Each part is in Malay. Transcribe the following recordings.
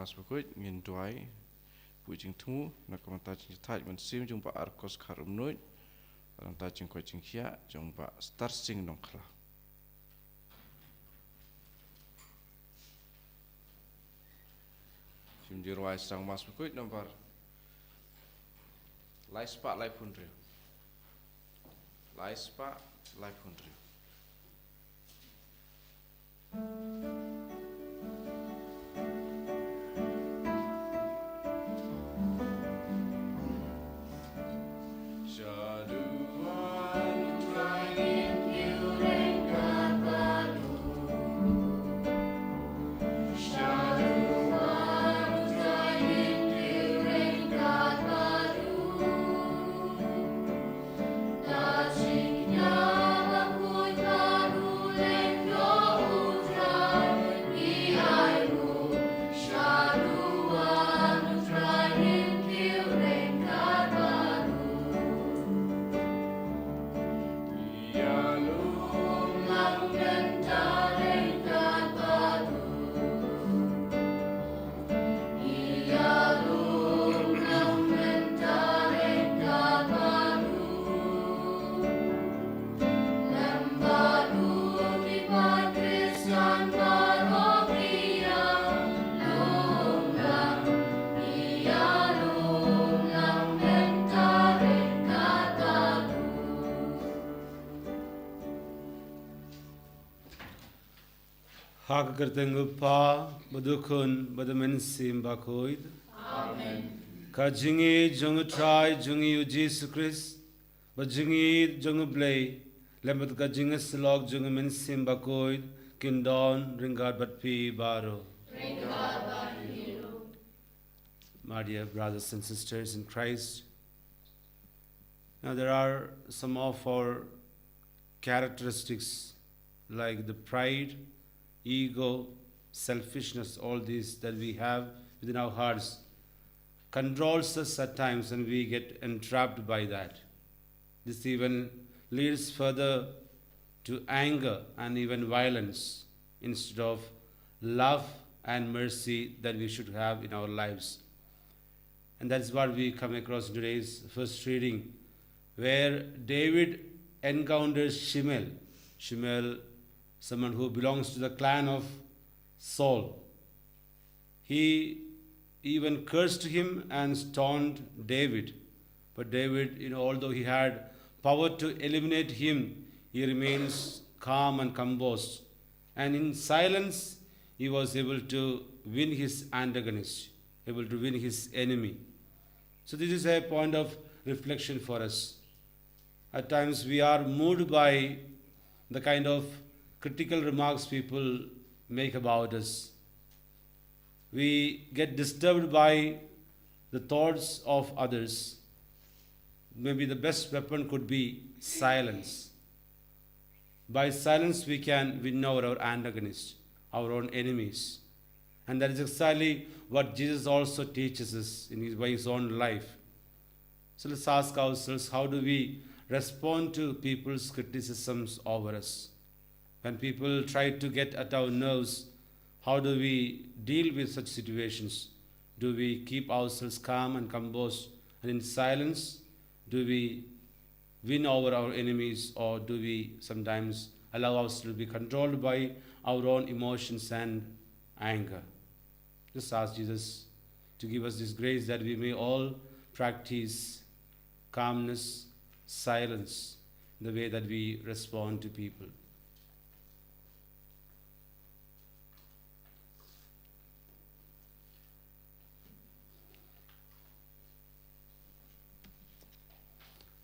mas Bakhuid ngin tuai puijing thu na kamanta jing thai man sim jung ba arkos kharum noi parang ta jing ko jing khia jung ba star sing Nyngkong sim jirwai sang mas Bakhuid nomor Laispa Life Hundred Laispa Life Hundred Hakakertengupa badukun badamensim Bakhuid. Amen. Kajingi jungu trai jungi u Jesus Christ. Bajingi jungu blay. Lembat kajingi slog jungu mensim Bakhuid. Kindon ringad batpi baro. Ringad batpi. My dear brothers and sisters in Christ. Now there are some of our characteristics like the pride, ego, selfishness, all these that we have within our hearts controls us at times and we get entrapped by that. This even leads further to anger and even violence instead of love and mercy that we should have in our lives. And that's what we come across in today's first reading, where David encounters Shimel. Shimel, someone who belongs to the clan of Saul. He even cursed him and stoned David. But David, although he had power to eliminate him, he remains calm and composed. And in silence, he was able to win his antagonist, able to win his enemy. So this is a point of reflection for us. At times we are moved by the kind of critical remarks people make about us. We get disturbed by the thoughts of others. Maybe the best weapon could be silence. By silence we can win over our antagonists, our own enemies. And that is exactly what Jesus also teaches us by his own life. So let's ask ourselves, how do we respond to people's criticisms over us? When people try to get at our nerves, how do we deal with such situations? Do we keep ourselves calm and composed and in silence? Do we win over our enemies, or do we sometimes allow ourselves to be controlled by our own emotions and anger? Just ask Jesus to give us this grace that we may all practice calmness, silence in the way that we respond to people.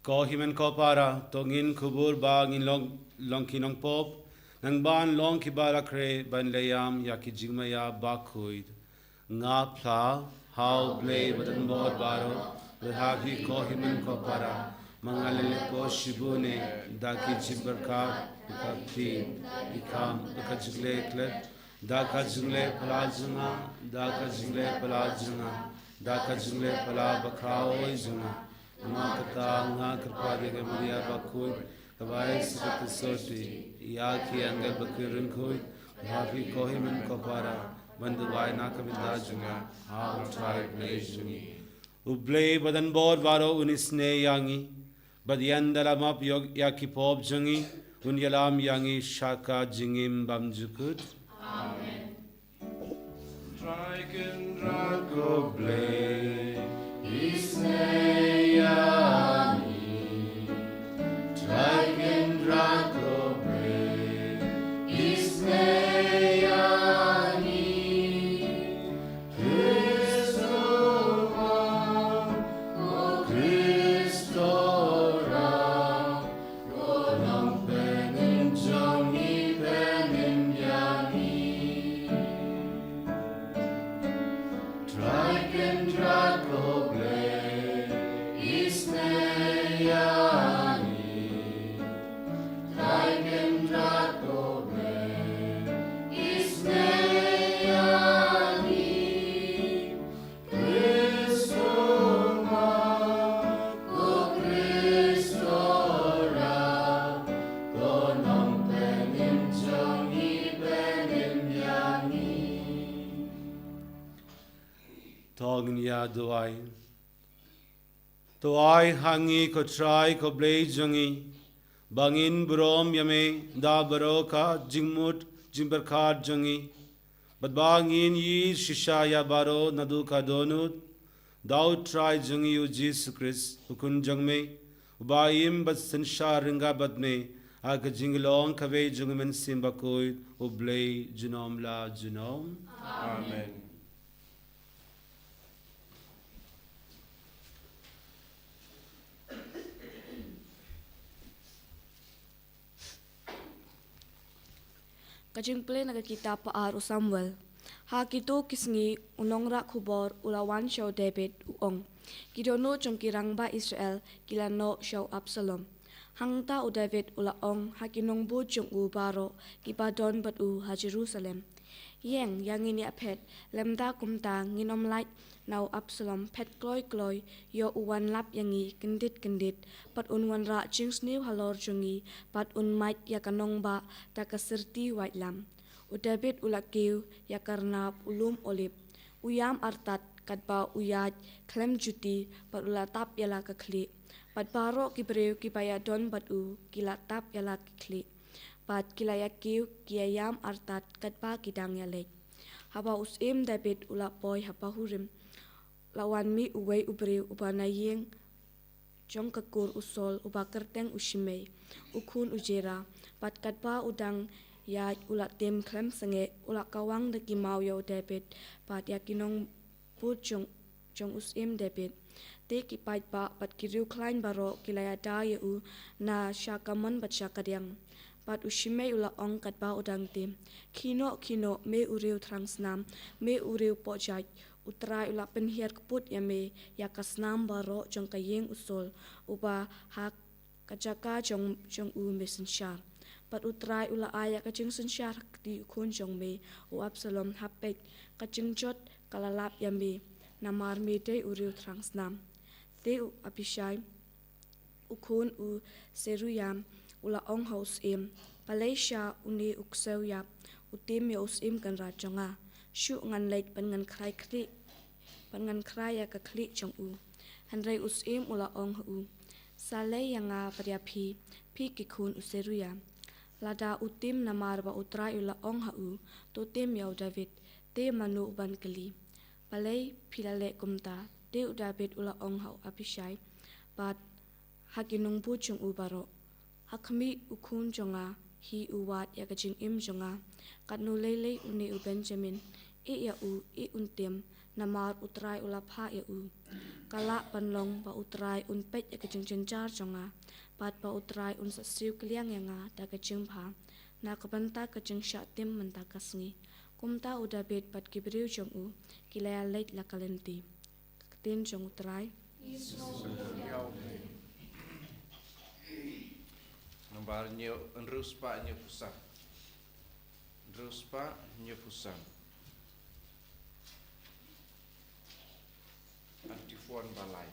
Ko himen ko para tongin kubur ba ngin long kinong pop nang ban long kibara kre ban layam ya ki jigmaya Bakhuid nga pla how blay badan bod baro le habi ko himen ko para mangalele ko shibune da ki jibarka kapti ikam ka jigle kle da ka jigle palajunga da ka jigle palajunga da ka jigle pala bakrao izunga Nga kata nga kerpade ke Maria Bakhuid kabai seperti soti ya ki angel bakirin kui hafi kohimen kopara Banduwai Nakamita Junga, how tribe nation Ublay Badan Bor Varo Unisne Yangi, Badiandalamap Yakipob Jungi, Unyalam Yangi Shaka Jingim Bamjukut. Amen. Dragon Drago Blay, Isne Yangi, Dragon Drago Blay, Isne Yangi, Christo O Christo Ra, O Nam Penin Jongi Penin Yangi, Dragon Drago Blay, Isne Yangi, Dragon Drago Blay, Isne Yangi, Christo Ma, O Christo Ra, O Nam Penin Jongi Penin Yangi. Tognya Duai. Tuai Hangi ko try ko blay jungi. Bangin Brom Yame da Baroka Jingmut Jimberkar Jungi. But bangin yi Shishaya Baro Naduka Donut. Thou try Jungi U Jesus Christ Ukun Jungme. Ubayim but Sinsha Ringa Badme. Aka Jinglong Kave Jungaman Bakhuid Ublay Junom La Junom. Amen. Kajing play nakakita pa aro Samuel. Ha kito kisngi unong ra kubor ulawan show David uong. Kidono jong kirang ba Israel kilano show Absalom. Hangta u David ulaong ha kinong bu jong u baro kipadon bat u ha Jerusalem. Yeng yang ini apet lemda kumta nginom light now Absalom pet kloy kloy yo uwan lap yangi kendit pat unwan ra jings new halor jungi pat un might ya kanong ba ta kasirti white lam u David ulakiu ya karna ulum olip uyam artat katba uyaj klem juti pat ulatap yala kakli pat baro kibreu kipaya don pat u kilatap yala kikli pat kilayakiu kiayam artat katba kidang yalek haba usim David ulapoy haba hurim lawan mi uway ubreu ubanayeng jong kakur usol ubakerteng ushimei ukun ujera pat katba udang ya ulat tem klem senge ulak kawang de kimau yo David pat yakinong put jong usim David te kipai pa pat kiriu klein baro kilaya da u na shakamon bat shakadiang pat ushimei ula ong katba udang tem kino me uriu transnam me uriu pojaj utrai ula penhiar keput yame yakasnam baro jong kayeng usol uba hak kajaka jong u mesensyar pat utrai ula aya kajeng sensyar di ukun jong me u Absalom hapek kajeng jot kalalap yame namar me de uriu transnam te u Abishai ukun u Seruyam ula ong haus im Malaysia uni ukseu yap utim ya usim kan rajonga shu ngan leit pan ngan krai ya ka kli jong u hanrei usim ula ong hu sale yanga pariapi pi kikun useruya lada utim namar ba utrai ula ong hu to tem ya David te manu ban kali palai pilale kumta te David ula ong hu Abishai pat hakinung bu jong u baro hakmi ukun jonga hi uwat ya kajing im jonga katnu lele uni u Benjamin ya u untem namar utrai ulapha ya u kala panlong pa utrai unpet ya kajing jenjar jonga pat pa utrai un sasiu kliang yanga da kajing pha na kabanta kajing shatim menta kasngi kumta u David pat kibriu jong u kilaya leit la kalenti tin jong utrai Nambar nyo enruspa nyo pusat. Enruspa nyo pusat. Antifuan balai.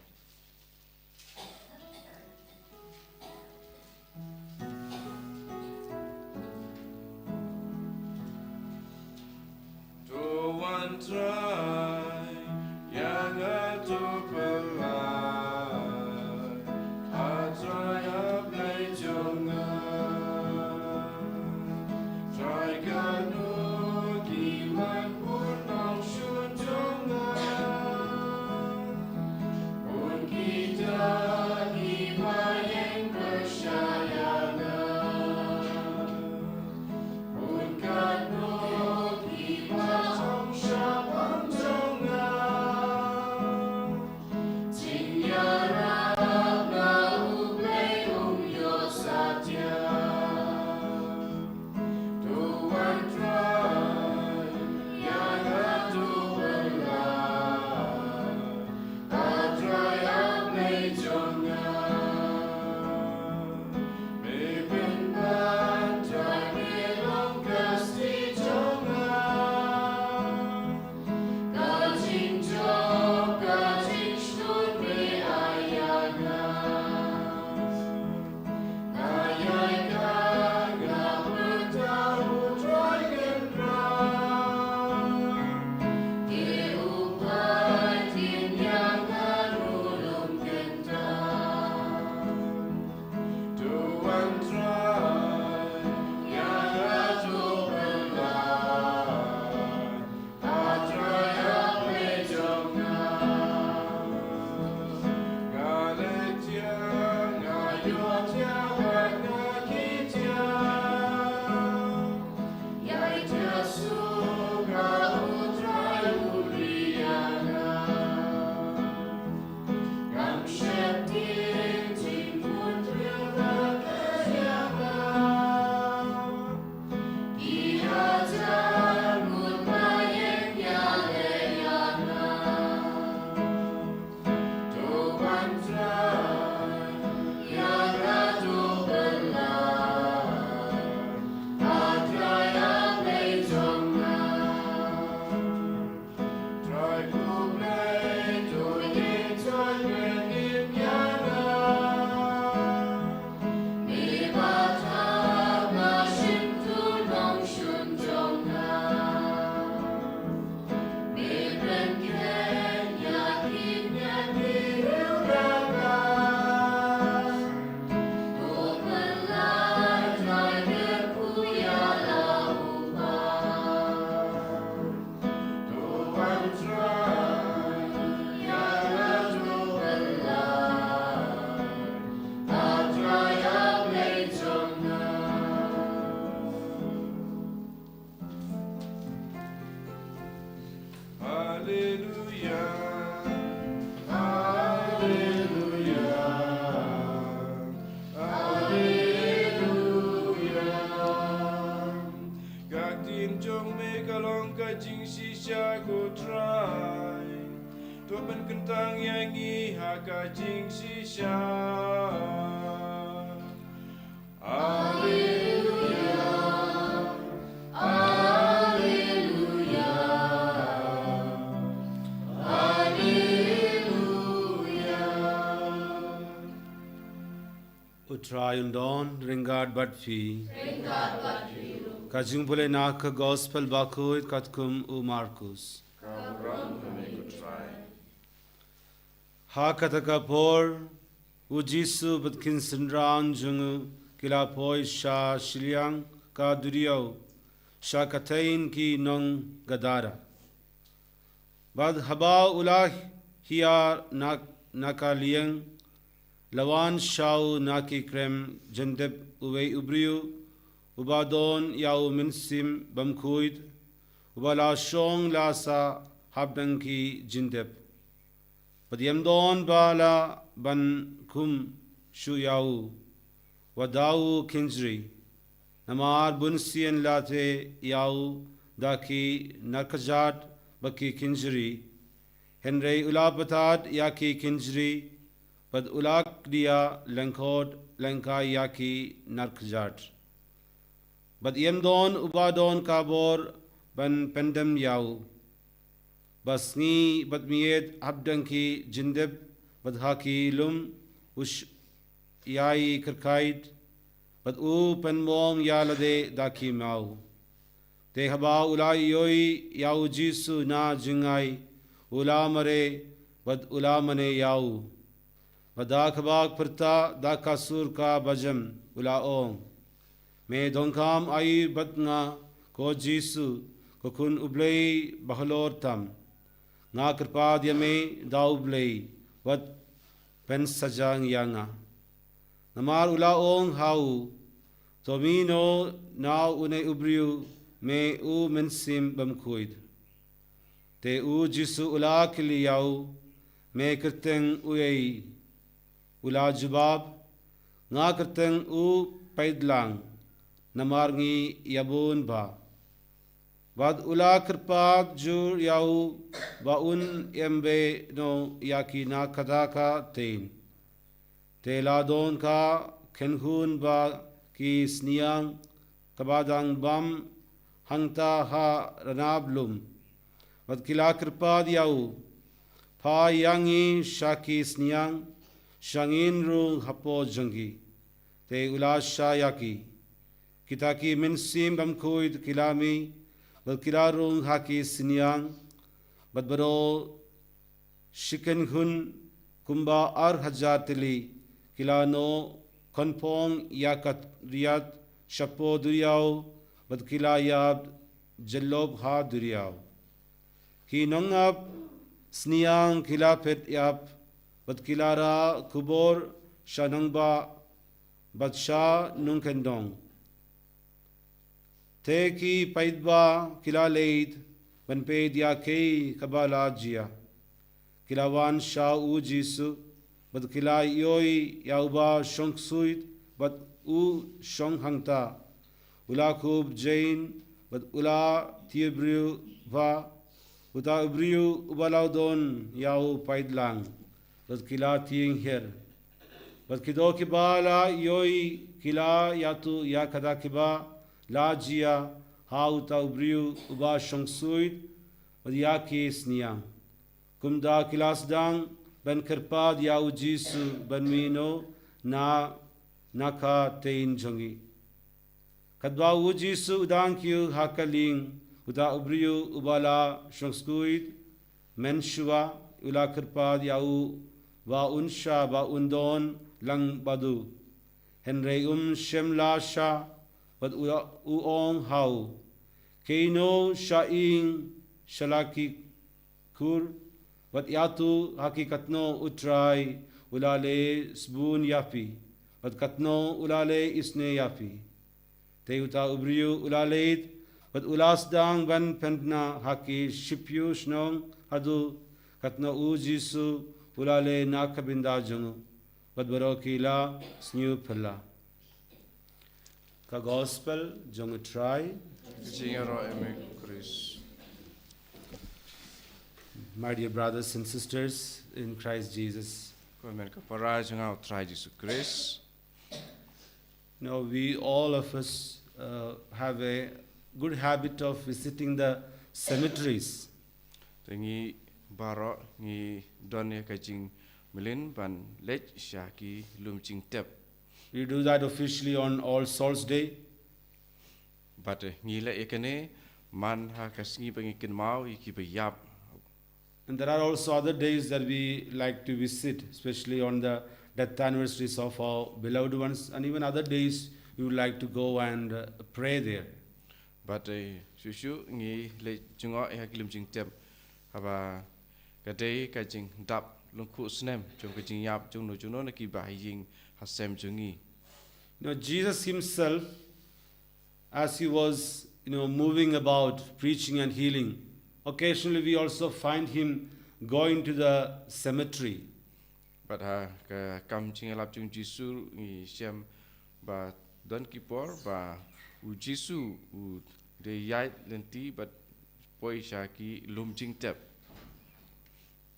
To Các tin trong mê ca long ca chính si xa cô trai Tua ban kentang yang nghi ha ca chính si xa Utray undon ringard batfi kajing pule nak gospel Bakhuid katkum u Marcus ha kataka por u Jisu batkin sindran jungu kila poi sha shiliang ka duriau sha katain ki nong gadara bad haba ulah hiya nakaliang lawan shau naki krem jendep uwei ubriu ubadon yau minsim Bakhuid ubala shong lasa habdanki jindep Padiamdon bala ban kum shu yau wadau kinjri namar bunsien late yau daki nakajat baki kinjri henrei ulapatat yaki kinjri Pad ulak dia lengkod lengkai yaki narkjat. Bad yemdon ubadon kabor ban pendem yau. Basngi bad miet abdanki jindeb bad haki lum ush yai kerkait bad u penmom yalade daki mau. Te haba ulai yoi yau Jisu na jingai ulamare bad ulamane yau. Badak bak perta daka sur ka bajam ulaong. Me dongkam ai batnga ko Jisu ko kun ublei bahlor tam. Nga kerpa dia me da ublei wat pen sajang yanga. Namar ulaong hau tomino na une ubriu me u mensim Bakhuid. Te u Jisu ulakili yau me kerteng uyei ula jubab nga kerteng u paidlang namarngi yabun ba bad ula kerpag jur yau baun embe no yaki na kadaka tein teladon ka kenhun ba ki sniang kabadang bam hangta ha ranablum bad kila kerpad yau pa yangi shaki sniang Shangin rung hapo jangi te ulasha yaki kitaki minsim Bakhuid kilami bal kilarung haki sinyang bad baro shiken hun kumba ar hajar tili kilano konpong yakat riyat shapo duriyaw bad kila yab jallob ha duriyaw ki nongab sinyang kila pet yab Bad kilara kubor shanangba badsha nungkendong. Te ki paidba kila leid ban pedia kei kabala jia. Kilawan sha u Jisu bad kila yoi yauba shong suit bad u shong hangta. Ula kub jain bad ula tiebriu va uta ubriu ubalaudon yau paidlang. Bad kila tiing her. Bad kido kibala yoi kila yatu ya kada kiba la jia hauta ubriu uba shongsuit bad yaki sniang. Kumda kilas dang ban kerpad yau Jisu ban mino na naka tein jongi. Kadwa u Jisu udang kiu hakaling uda ubriu ubala shongsuit menshua ula kerpad yau wa unsha wa undon lang badu henrei shemla sha bad uong hau keino shaing shalaki kur bad yatu hakikatno utrai ulale sbun yapi bad katno ulale isne yapi te uta ubriu ulaleit bad ulas dang ban pendna haki shipyu shnong hadu katno u Jisu pulale nakabinda jungu badbarokila snu pala. Ka gospel jungu try. Singero eme Chris. My dear brothers and sisters in Christ Jesus, Komen ka para jang try Jesus Chris. now we all of us have a good habit of visiting the cemeteries. Tengi baro ngi donne ka jing melin ban Lait-ïa ki lum jing tep. We do that officially on All Souls Day. But ngi le ekane man ha ka Sngi bangi kin mau ki ba yap. And there are also other days that we like to visit, especially on the death anniversaries of our beloved ones, and even other days we would like to go and pray there. But shushu ngi le jungo e ha ki lum jing tep. Haba ka dei ka jing dap lung khu snem jong ka jing yap jong no juno na ki ba ying ha sem jungi. Now Jesus himself, as he was moving about preaching and healing, occasionally we also find him going to the cemetery. But ha ka kam jing lap jung Jisu ngi sem ba don ki por ba u Jisu u de yai lenti but poi sha ki lum jing tep.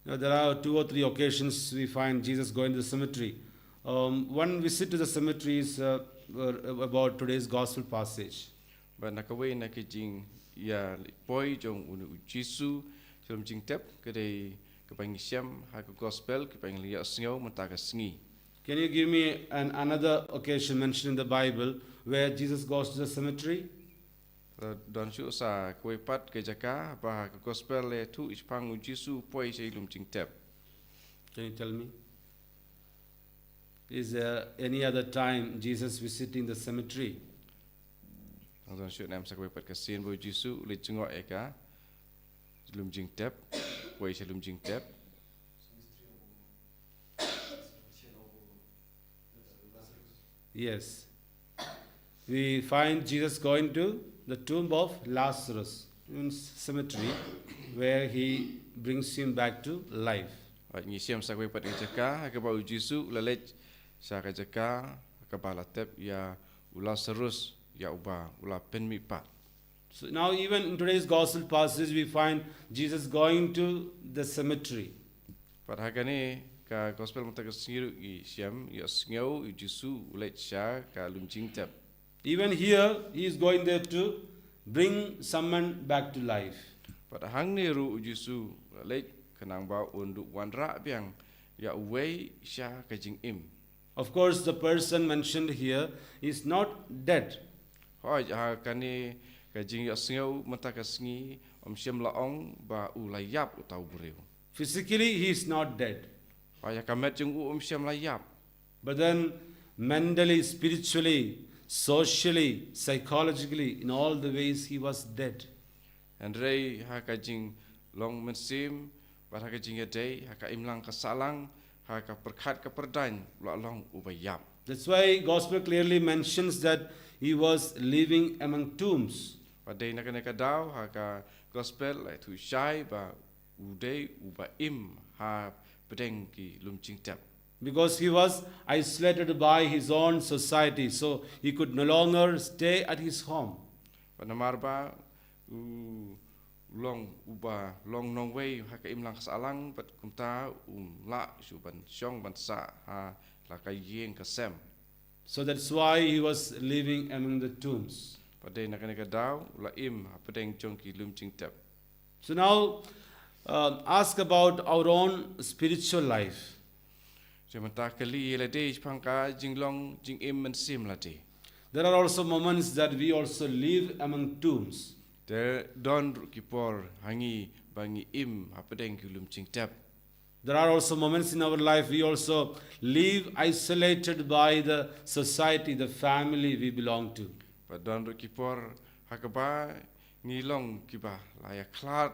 Now, there are 2 or 3 occasions we find Jesus going to the cemetery. One visit to the cemetery is about today's gospel passage. But nakaway na ki jing ya poi jong u Jisu lum jing tep ka de ka bang sem ha ka gospel ka bang lia sngo mata ka Sngi. Can you give me another occasion mentioned in the Bible where Jesus goes to the cemetery? Don shu sa kwe pat ke jaka ba ka gospel le tu ispang u Jisu poi sei lum jing tep. Can you tell me? Is there any other time Jesus visiting the cemetery? Don shu nam sa kwe pat ka sin bo Jisu le jungo e ka lum jing tep poi sei lum jing tep. Yes. We find Jesus going to the tomb of Lazarus in cemetery where he brings him back to life. Ngi siam sa kwe pat ke jaka ka ba u Jisu le le sa ka jaka ka ba la tep ya u Lazarus ya uba ula pen mi pat. So now even in today's gospel passage we find Jesus going to the cemetery. Pat ha kani ka gospel mata ka singiru i siam ya sngo u Jisu Lait-ïa ka lum jing tep. Even here he is going there to bring someone back to life. Pada hang ni ru u Jisu le kanang ba undu wan ra biang ya wei sha ka jing im. Of course the person mentioned here is not dead. Hoi ha kani ka jing ya sngo mata ka Sngi siam laong ba u la yap u tau breu. Physically he is not dead. Hoi ya kamet jung u siam la yap. But then mentally, spiritually, socially, psychologically, in all the ways he was dead. And rei ha ka jing long mensim ba ha ka jing ya dei ha ka imlang ka salang ha ka perkhat ka perdain la long u ba yap. That's why gospel clearly mentions that he was living among tombs. Ba dei na ka dau ha ka gospel la tu shai ba u dei u ba im ha pedeng ki lum jing tep. Because he was isolated by his own society, so he could no longer stay at his home. Panamar ba long uba long nong way ha ka imlang salang but kumta la su ban shong ban sa ha la ka yeng ka sem. So that's why he was living among the tombs. Padai na ka daw la im ha pedeng chong ki lum jing tep. So now ask about our own spiritual life. Jemata kali la dei pangka jinglong jing im men sim la de. There are also moments that we also live among tombs. There don kipor hangi bangi im ha pedeng ki lum jing tep. There are also moments in our life we also live isolated by the society, the family we belong to. But don kipor hakaba ngilong kiba la ya klat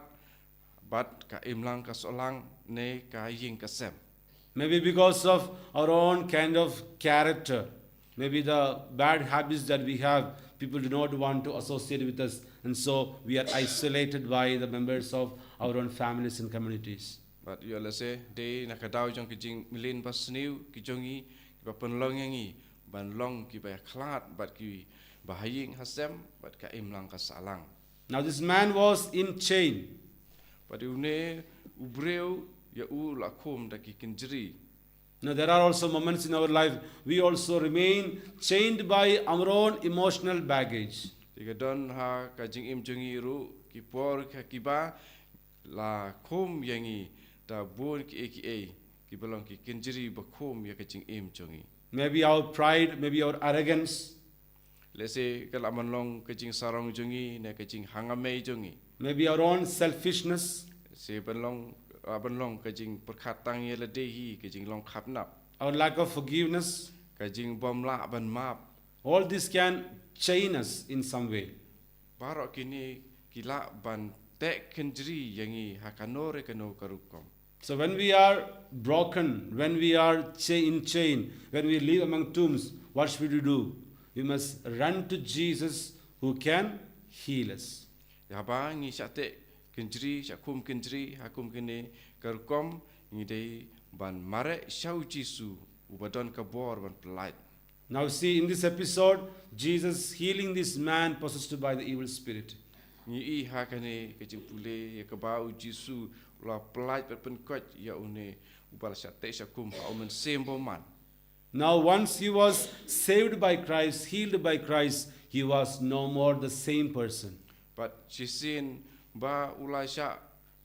bat ka imlang ka solang ne ka ying ka sem. Maybe because of our own kind of character, maybe the bad habits that we have, people do not want to associate with us, and so we are isolated by the members of our own families and communities. But you say day nakadaw jong kijing milin pas new kijongi kiba penlong yangi ban long kiba klat but ki bahaying hasem but ka imlang kasalang. Now this man was in chain. But une ubreu ya u lakum da ki kinjri. Now there are also moments in our life we also remain chained by our own emotional baggage. Tiga don ha kajing im jongi ru ki por ka kiba la kum yangi da bon ki aka ki belong ki kinjri bakum ya kajing im jongi. Maybe our pride, maybe our arrogance, Let's say kalau manlong kajing sarong jongi na kajing hangamei jongi. maybe our own selfishness, Se benlong benlong kajing perkatang ya ledehi kajing long kapnap our lack of forgiveness, kajing bom la ban map all this can chain us in some way. barok kini kila ban tek kenjri yangi hakanore kano karukom. So when we are broken, when we are in chain, when we live among tombs, what should we do? We must run to Jesus who can heal us. Ya ba ngi sate kenjri sakum kenjri hakum kini karukom ngi dei ban mare shau jisu ubadon kabor ban pelait. Now see, in this episode, Jesus healing this man possessed by the evil spirit. Ngi I hakane kajing pule ya kabau jisu la pelait pen kot ya une ubal sate sakum pa omen sembo man. Now once he was saved by Christ, healed by Christ, he was no more the same person. But sisin ba ulai sya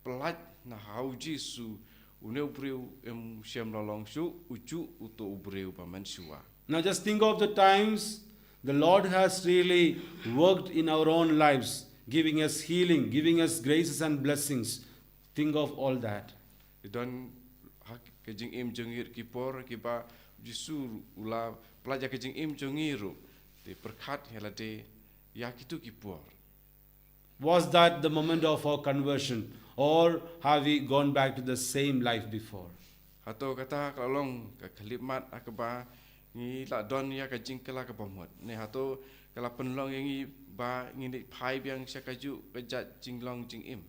pelat na hau jisu une ubreu em syam lalong su ucu uto ubreu pa mansua. Now just think of the times the Lord has really worked in our own lives, giving us healing, giving us graces and blessings. Think of all that. Dan kajing im jengir kipor kiba jisu ula pelajar kajing im jengiru de perkat helade ya kitu kipor. Was that the moment of our conversion, or have we gone back to the same life before? Atau kata kalong ka kalimat akaba ngi la don ya kajing kala ka bomot. Ne hato kala penlong yangi ba ngi pai biang syakaju kajat jinglong jing im.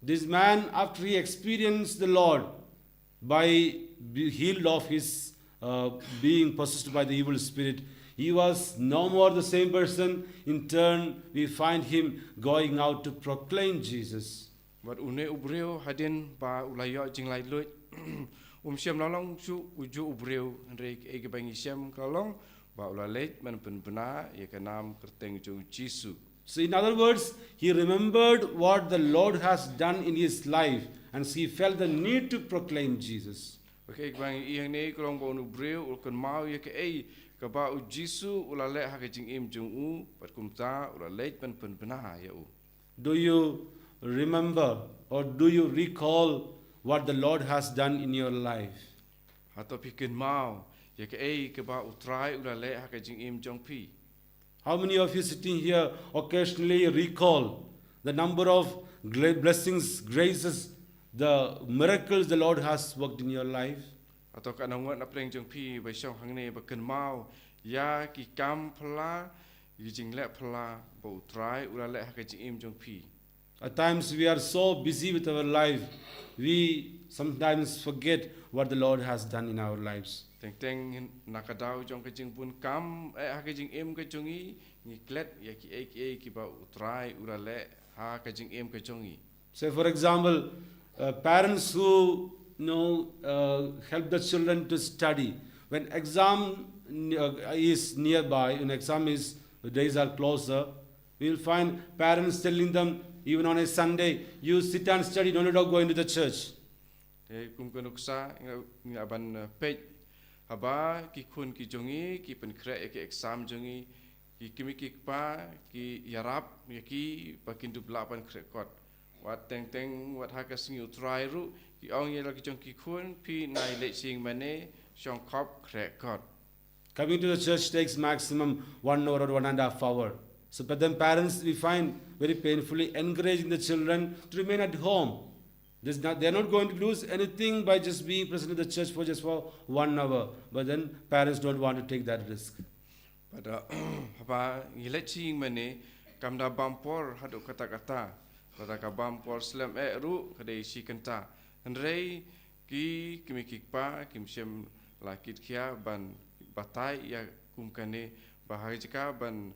This man, after he experienced the Lord by healed of his being possessed by the evil spirit, he was no more the same person. In turn, we find him going out to proclaim Jesus. But une ubreu hadin ba ulayo jing lai lut syam lalong su uju ubreu andre ke bangi syam kalong ba ulalej man pen bena ya kanam kerteng ju jisu. So in other words, he remembered what the Lord has done in his life, and he felt the need to proclaim Jesus. Okay, bangi iang ne kalong ba ubreu ulkan mau ya ke ka ba u jisu ulalej ha jing im jung u pat kumta ulalej man pen bena ya u. Do you remember or do you recall what the Lord has done in your life? Hato pikin mau ya ke ba utrai ulalej ha jing im jong pi. How many of you sitting here occasionally recall the number of blessings, graces, the miracles the Lord has worked in your life? Atau kat nangwat na pleng jong pi bai syong hang ne ba ken mau ya ki kam phla yi jing le phla ba utrai ulalej ha jing im jong pi. At times we are so busy with our life, we sometimes forget what the Lord has done in our lives. Teng teng nakadaw jong kajing pun kam ha kajing im kajongi ngi klet ya ki ba utrai urale ha kajing im kajongi. Say for example, parents who help the children to study. When exam is nearby, the days are closer, we will find parents telling them, even on a Sunday, you sit and study, don't need to go into the church. Kum kanuksa ngi aban pej haba ki kun ki jongi ki pen kre ki exam jongi ki kimi ki pa ki yarap ya ki pakin dublapan kre kot wat teng teng wat hakas ngi utrai ru ki ong ye la ki jong ki kun pi nai le sing mane shong kop kre kot. Coming to the church takes maximum 1 hour or 1.5 hours. So but then parents, we find very painfully encouraging the children to remain at home. They are not going to lose anything by just being present in the church for just 1 hour. But then parents don't want to take that risk. But haba ngi le sing mane kam da bampor hadu kata ka bampor slam ru kadai si kanta Andrei ki kimi kikpa kim shem la kit kia ban batai ya kum kane bahari jika ban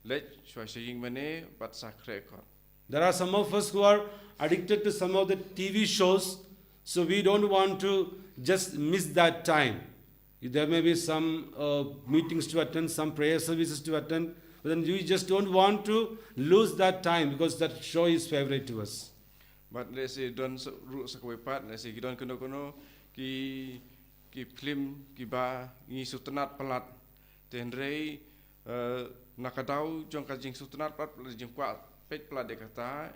let shwa shing mane bat sakre kon. There are some of us who are addicted to some of the TV shows, so we don't want to just miss that time. There may be some meetings to attend, some prayer services to attend, but then we just don't want to lose that time because that show is favorite to us. But let's say don ru sakwepat let's say don kono ki film ki ba ngi sutanat palat tenrei nakadau jong kajing sutanat pat jing kwa pet plat de kata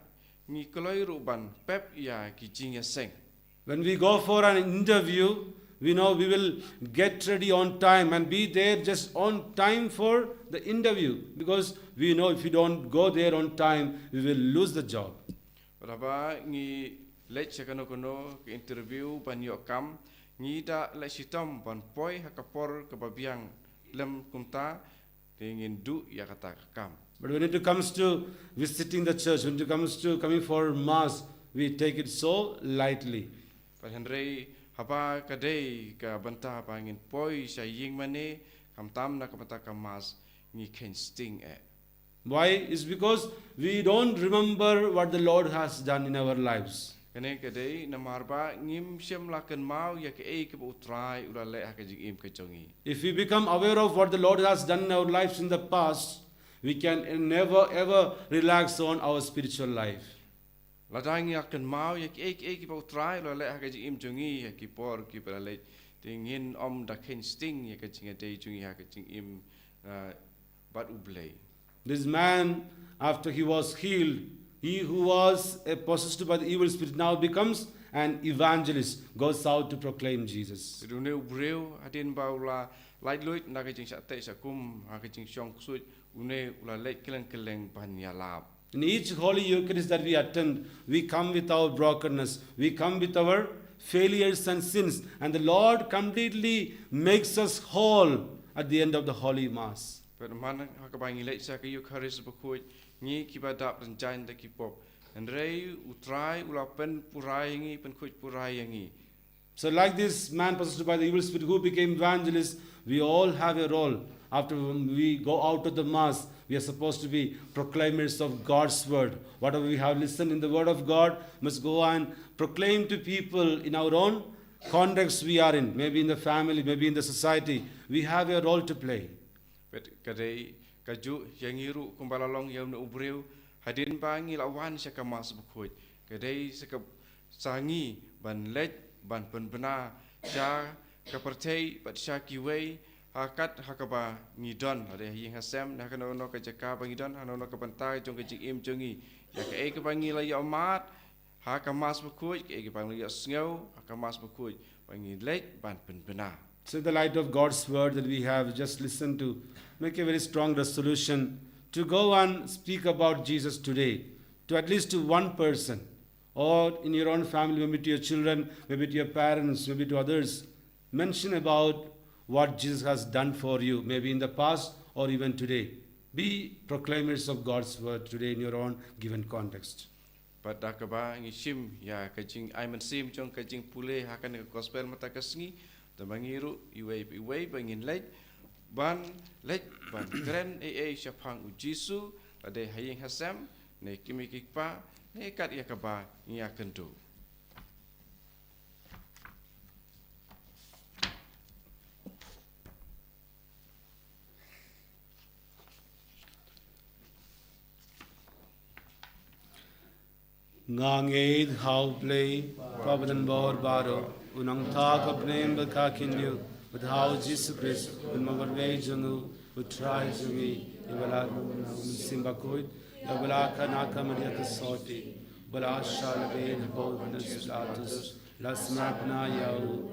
ngi koloi ruban pep ya ki jing ya seng. When we go for an interview, we know we will get ready on time and be there just on time for the interview, because we know if we don't go there on time, we will lose the job. Raba ngi lech kono ke interview ban yo kam ngi da le sitom ban poi hakapor ke babiang lem kumta ingin du ya kata kam. But when it comes to visiting the church, when it comes to coming for mass, we take it so lightly. But Henry haba kadai ka banta pangin poi sa ying mane kam tam na kapata kamas ngi ken sting e. Why? It's because we don't remember what the Lord has done in our lives. Kene kadai na marba ngim shem lakan mau ya ke e ke utrai ula le ha ke jing im ke jongi. If we become aware of what the Lord has done in our lives in the past, we can never ever relax on our spiritual life. Ladang ya kan mau ya ke ke utrai ula le ha ke jing im jongi ya ki por ki pala le tingin om da ken sting ya ke jing dei jongi ha ke jing im bat ublei. This man, after he was healed, he who was possessed by the evil spirit now becomes an evangelist, goes out to proclaim Jesus. Dune ubreu adin baula light luit na ke jing sa te sa kum ha ke jing shong suit une ula le keleng ban ya lab. In each Holy Eucharist that we attend, we come with our brokenness, we come with our failures and sins, and the Lord completely makes us whole at the end of the Holy Mass. But man hakabangi le sa ke Eucharist Bakhuid ngi ki badap dan jain da ki pop and rei utrai ula pen purai ngi pen khuit purai ngi. So like this man possessed by the evil spirit who became evangelist, we all have a role. After we go out of the Mass, we are supposed to be proclaimers of God's word. Whatever we have listened in the word of God must go and proclaim to people in our own context we are in, maybe in the family, maybe in the society. We have a role to play. But kadai kaju yang iru kumbalalong yang na ubreu hadin bangi lawan sa kamas Bakhuid kadai sa sangi ban let ban penbena sya kapertei bat sya kiwei hakat hakaba ngidon ade ying hasem na kana no ka jaka bangidon hanono ka bantai jong ka jing jongi ya ka e ka bangi la ya mat ha kamas Bakhuid ke bangi ya sngo ha kamas Bakhuid bangi let ban penbena. So in the light of God's word that we have just listened to, make a very strong resolution to go and speak about Jesus today, to at least to one person, or in your own family, maybe to your children, maybe to your parents, maybe to others. Mention about what Jesus has done for you, maybe in the past or even today. Be proclaimers of God's word today in your own given context. But dakaba ngi shim ya kajing aiman sim jong kajing pule hakan gospel mata kasngi the mangiru iway bangin late ban kren syapang ujisu ade haying hasam ne kimikikpa ne kat yakaba ngia kentu. Nganged how play, Pabadan Bor Baro, Unang Taka Blame Bakakindu, with how Jesus Christ, with Mavarve Jangu, with Try Jungi, Yavala Simbakoid, Yavalaka Naka Maria Soti, Balasha Lavain, Boldness Latus, Las Magna Yau,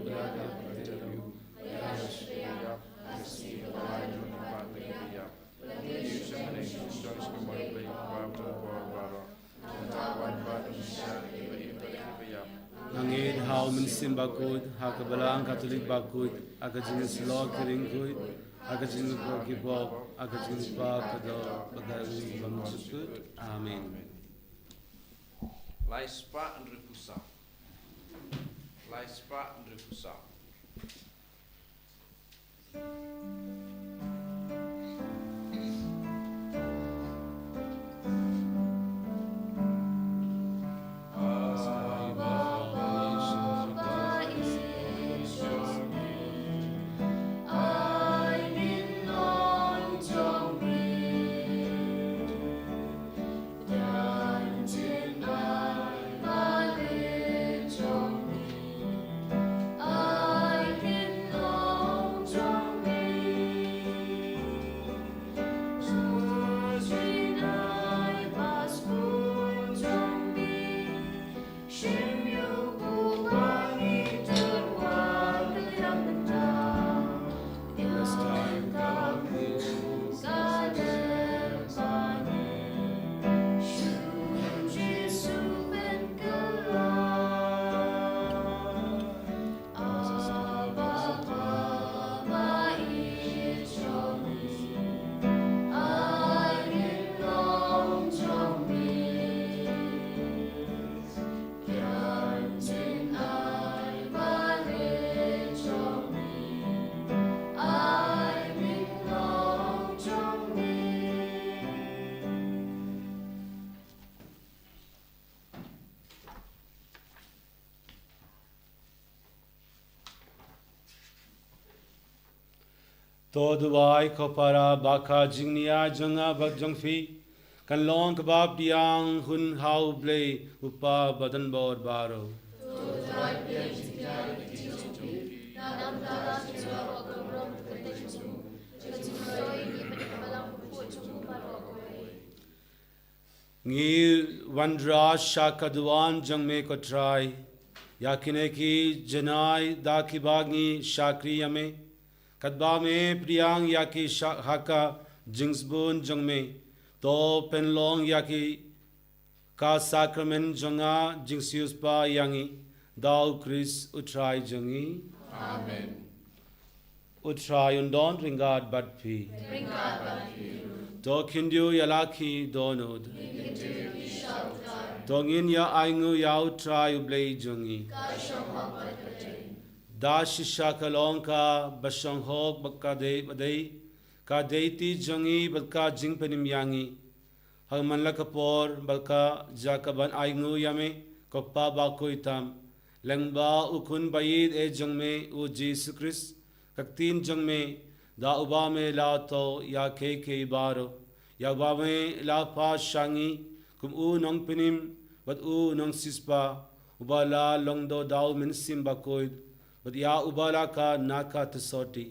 Nangid how min Simbakoid, Hakabalang Catholic Bakoid, Akajinis Law Kirinkoid, Akajinis Bokibob, Akajinis Bakado, Bagari Bamchukut. Amen. Lai spa and repusa. Lai spa ndrikusau. Toduai kopara baka jingnia janga bak jongfi kan long kebab diang hun hau blei upa badan bor baro. Ngi wandra shakaduan jang me ko try yakine ki janai da ki bagngi shakri yame kadba me priyang yaki haka jingsbun jang me to penlong yaki ka sacrament janga jingsius pa yangi dau Chris utrai jangi. Amen. Utrai undon ringad badpi. Do kindu yalaki donod. Dongin ya aingu ya utrai ublei jangi. Da shisha kalongka bashang hok bakka de badai ka deiti jangi bakka jingpenim yangi hagman lakapor bakka jakaban aingu yame koppa bakuitam lengba ukun bayid e jangme u Jesus Christ kaktin jangme da uba me la to ya ke baro ya ba me la pa shangi kum u nong penim bat u nong sispa ubala longdo dau min sim bakuid but ya ubala ka naka tesoti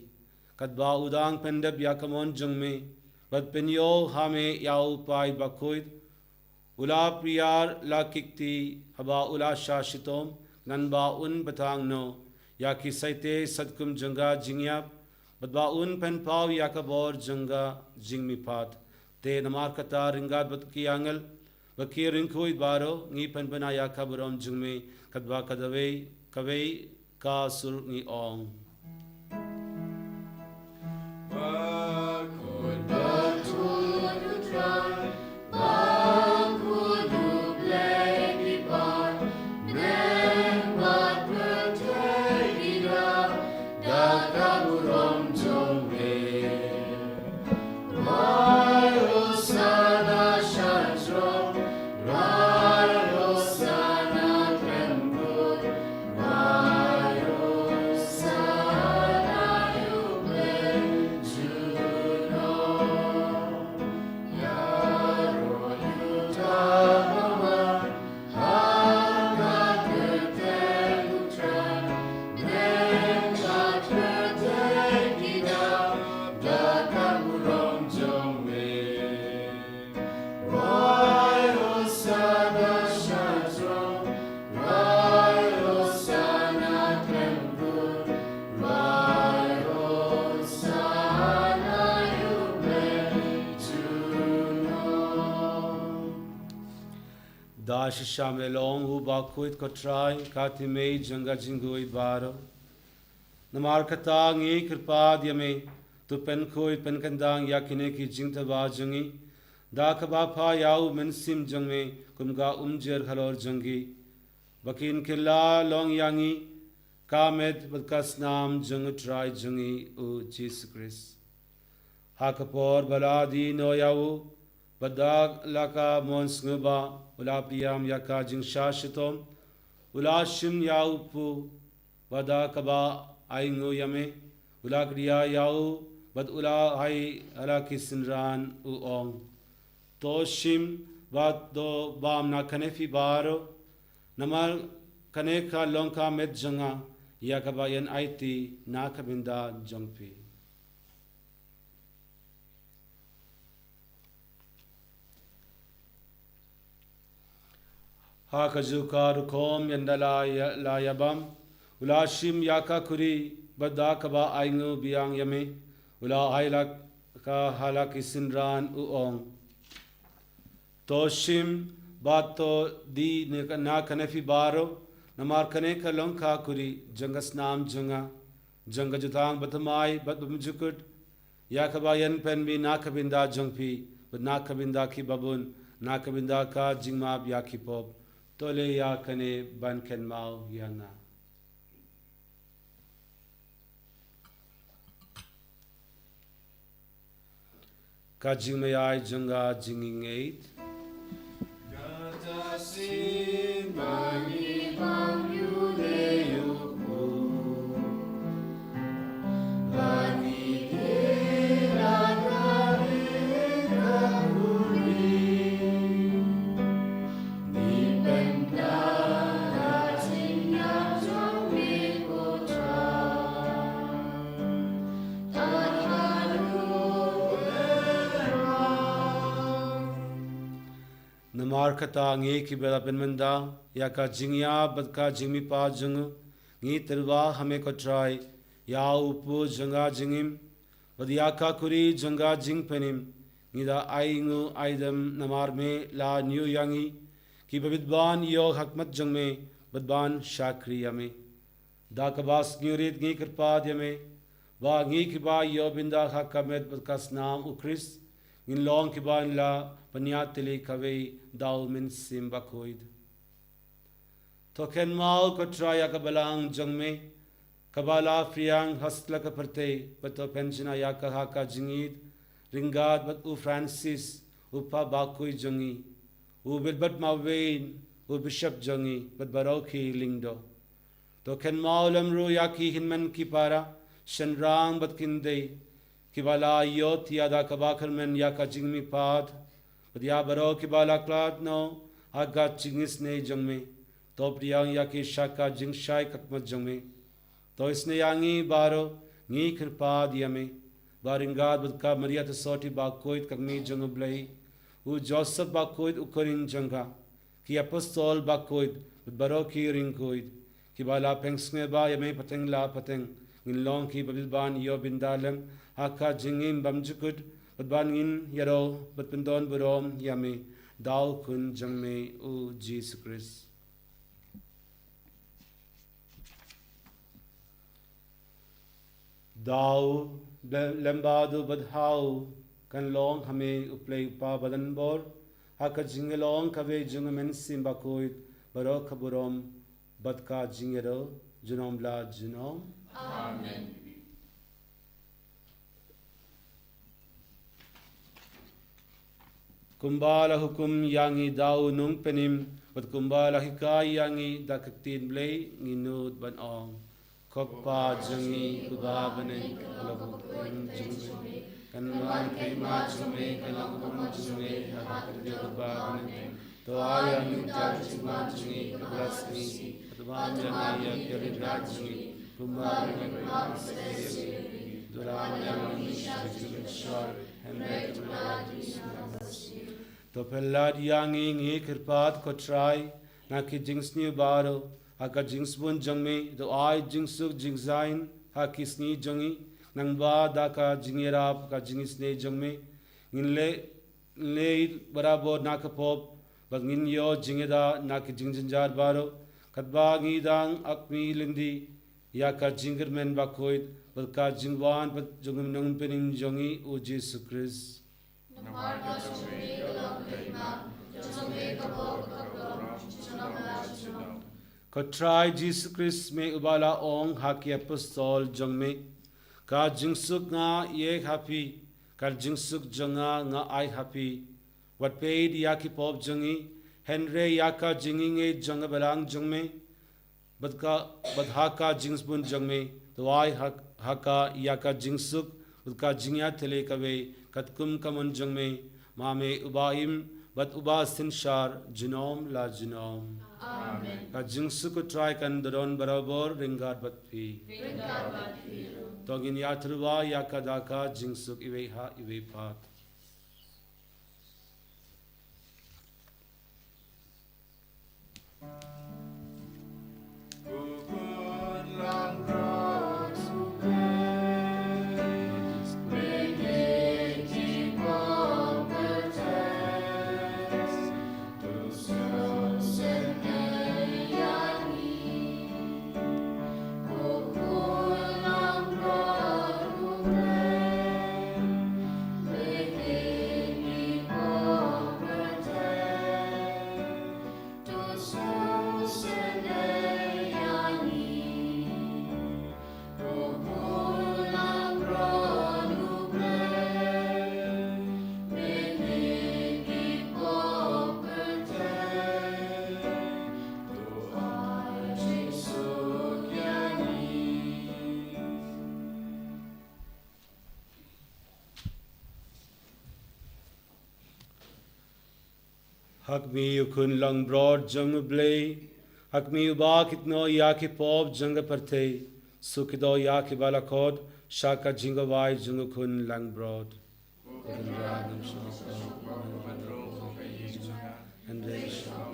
kadba udang pendep ya kamon jangme but penyo hame ya upai bakuid ula priyar la kikti haba ula shashitom nanba un batang no ya ki saite sadkum janga jingyap but ba un pen pau ya kabor janga jingmi pat te namar kata ringad bat ki angel baki ringkoi baro ngi pen bana ya kaborom jingme kadba kadave kavei ka sur ngi ong. Bakhuid Bakhuid utrai Bakhuid ublei di bar nem bat bertegida dakaburom jongme Rai Osana Shantrom Rai Osana Trembur Rai Osana Ublei Juno Yaro Yutamawa Hangat bertegutran Nengat bertegida dakaburom jongme Rai Osana Shantrom Rai Osana Trembur Rai Osana Ublei Juno Dash shamelong hu bakuit ko try kati me janga jingui baro namar kata ngi kripa diame tu pen koi pen kandang yakine ki jingta ba jangi da kaba pha yau men sim jangme kumga umjer khalor jangi bakin killa long yangi Kamet Badkas Nam Jung Try Jungi U Jesus Christ. Hakapor Baladi no Yau Badag Laka Monsnuba Ula Priam Yaka Jing Shashitom Ula Shim Yau Pu Bada Kaba Aingu Yame Ula Kriya Yau Bad Ula Hai Ala Kisinran Uong Toshim Bad Do Bam Na Kanefi Baro Namal Kaneka Lonka Met Janga Yakabayan Aiti Nakabinda Jongpi. Hakazuka Rukom Yandala Layabam Ulashim Yaka Kuri Badakaba Aingu Biang Yame Ula Hailak Ka Halakisinran Uong Toshim Bato Di Nakanefi Baro Namar Kaneka Lonka Kuri Jangas Nam Janga Janga Jutang Batamai Batbumjukud Yakabayan Penbi Nakabinda Jongpi but Nakabinda Ki Babun Nakabinda Ka Jingmab Yakipop Tole Yakane Banken Mau Yana. Kajingmayai Janga Jinging 8 Bani Bam Yude Bani De La Kuri Ni Benda Rajinya Jombi Putra Namarkata ngi kibela benmenda yaka jingya badka jingmi pa jung ngi terwa hame ko try ya upu janga jingim badyaka kuri janga jing penim ngi da aingu aidam namar me la new yangi ki babidban yo hakmat jung me badban shakri yame da kabas nyurit ngi kirpad yame ba ngi kiba yo binda hakamet badkas nam ukris in long kiban la panyatili kawei dau min sim Bakhuid. Token mal ko traya kabalang jangme kabala friang hasla ka perte pato pensiona yaka haka jingid ringad bat u Francis upa Bakhuid jangi u bilbat mawein u bishop jangi bat baroki lingdo. Token maulam ru yaki hinman ki para shanrang bat kinde Kibala yot yada kabakarmen yaka jingmi pad Padya baro kibala klad no Aga jingis ne jangme To priyang yaki shaka jingshai kakmat jangme To isne yangi baro Ngi kirpad yame Baringad badka Maria Soti Bakhuid kakmi jangublai U Joseph Bakhuid ukorin janga Ki apostol Bakhuid baro ki ringkuid Kibala pengsnge ba yame pateng la pateng Ngin long ki babilban yo bindalem Haka jingim bamjukut Badban ngin yaro Batpindon burom yame Dao kun jangme u Jesus Christ Dao lembadu badhau Kan long hame uplay upa badan bor Haka jingelong kave jungamen sim Bakhuid Baro kaburom Badka jingero Junom la junom Amen. Kumbala hukum yangi dau nung penim Bat kumbala hikai yangi dakaktin blay Nginud ban ong Kokpa jangi kubabanin Kalabukun jungme Kanman kay ma jungme Kalabukun jungme Habakadya kubabanin To ayang jajima jungi Kablas ni Kataban jangi Yakirid jungi Kumbala ngayang Sesi Dulam yang Shajul Shor Hembek To pelad yangi ngi kirpat ko try Naki jings ni baro Haka jings bun jangme Do ay jingsuk jingzain Haki sni jangi Nang ba daka jingirap Ka jingis ne jangme Ngin le barabo nakapop Bag ngin yo jingida Naki jingjinjar baro Katba ngidang akmi lindi Yaka jingir men Bakhuid Balka jingwan pat jungum nung pening jongi O Jesus Christ Namarga jome kalam kaima, jome kabor kabor, junam la junam. Ko try Jesus Christ me ubala ong haki apostol jong me. Ka jingsuk nga ye happy. Ka jingsuk jonga nga I happy. What paid yaki pop jongi. Henry yaka jinging e jonga balang jong me. But haka jingsbun jong me. To I haka yaka jingsuk. Udka jingya tele kawe. Katkum kaman jong me. Mame ubaim. But uba sinshar genome la genome. Amen. Ka jingsuk try kan daron barabor ringat bat pi. Ringat bat piru. Togin yatruwa yakadaka jingsuk iwe ha iwe pat. Hak mi ukun lang broad jung blay. Hak mi ubak itno yaki pop jung parte. Sukido yaki balakod. Shaka jingo vai jung ukun lang broad. And they shall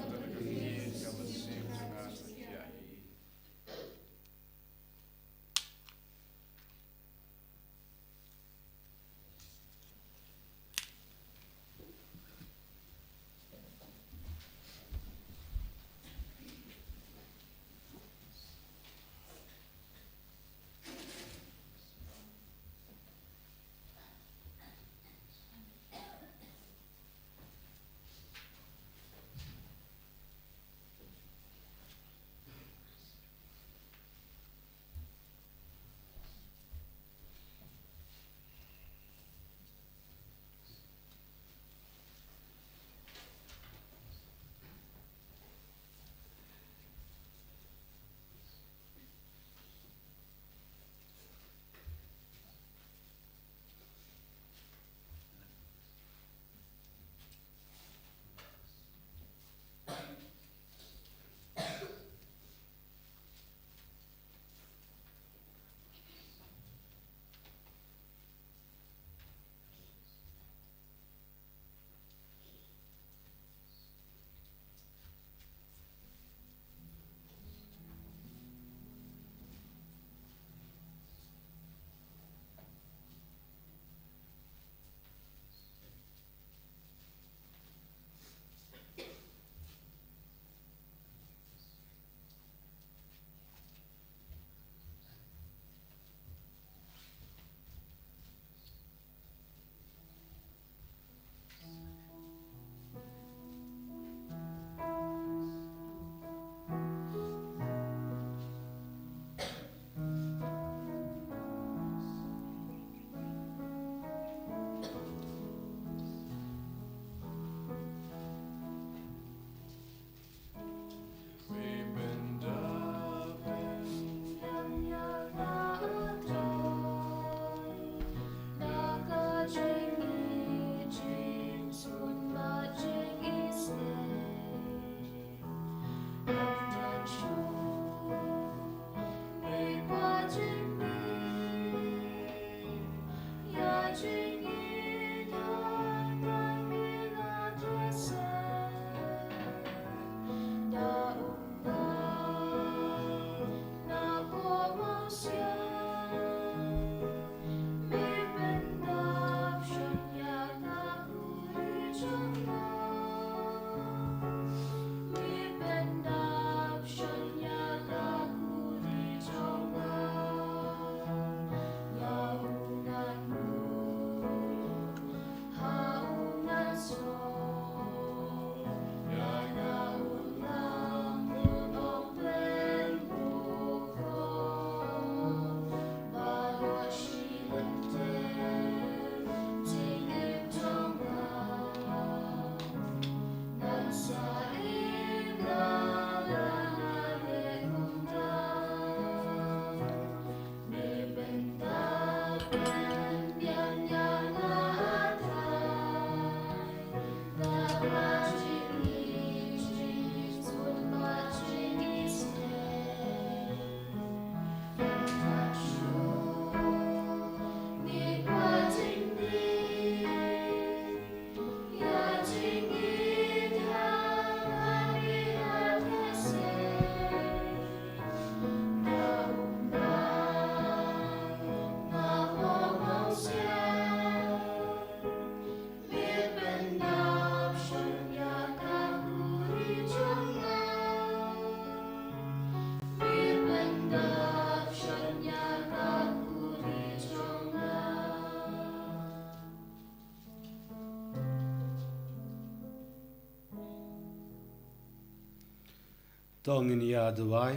Tongin ya duai.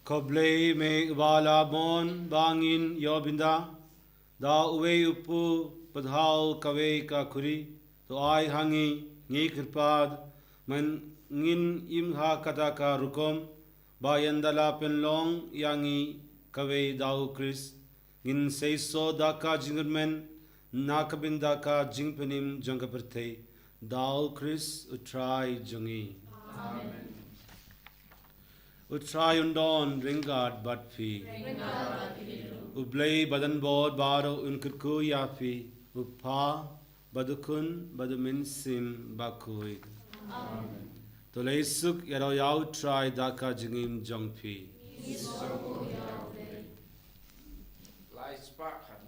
Koble me wala bon bangin yobinda da uwe upu padhau kawe ka kuri to ai hangi ngi kirpad man ngin imha kata ka rukom bayandala penlong yangi kawe dau kris ngin seiso da ka jingermen nakabinda ka jingpenim jangkaperte dau kris utrai jungi. Amen. Utrai undon ringard batfi. Ublay badan bod baro unkirku yafi. Upa badukun baduminsim Bakhuid. Amen. Tolaysuk yaro yau try daka jingim jongpi. Lai spark country.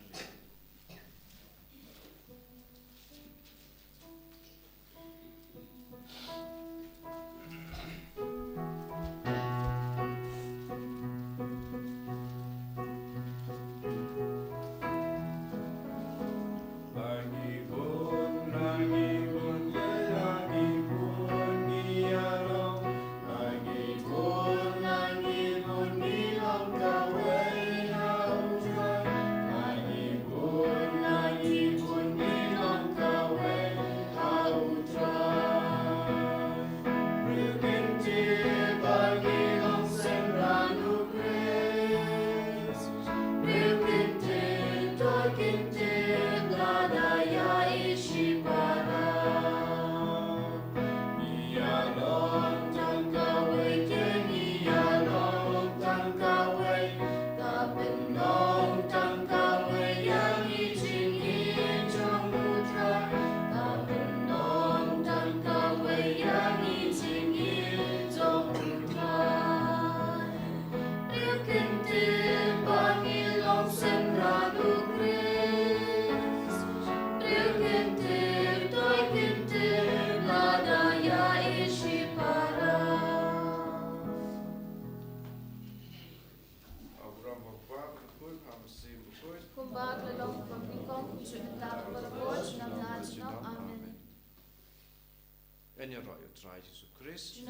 En je roi, je draait Jezus Christus.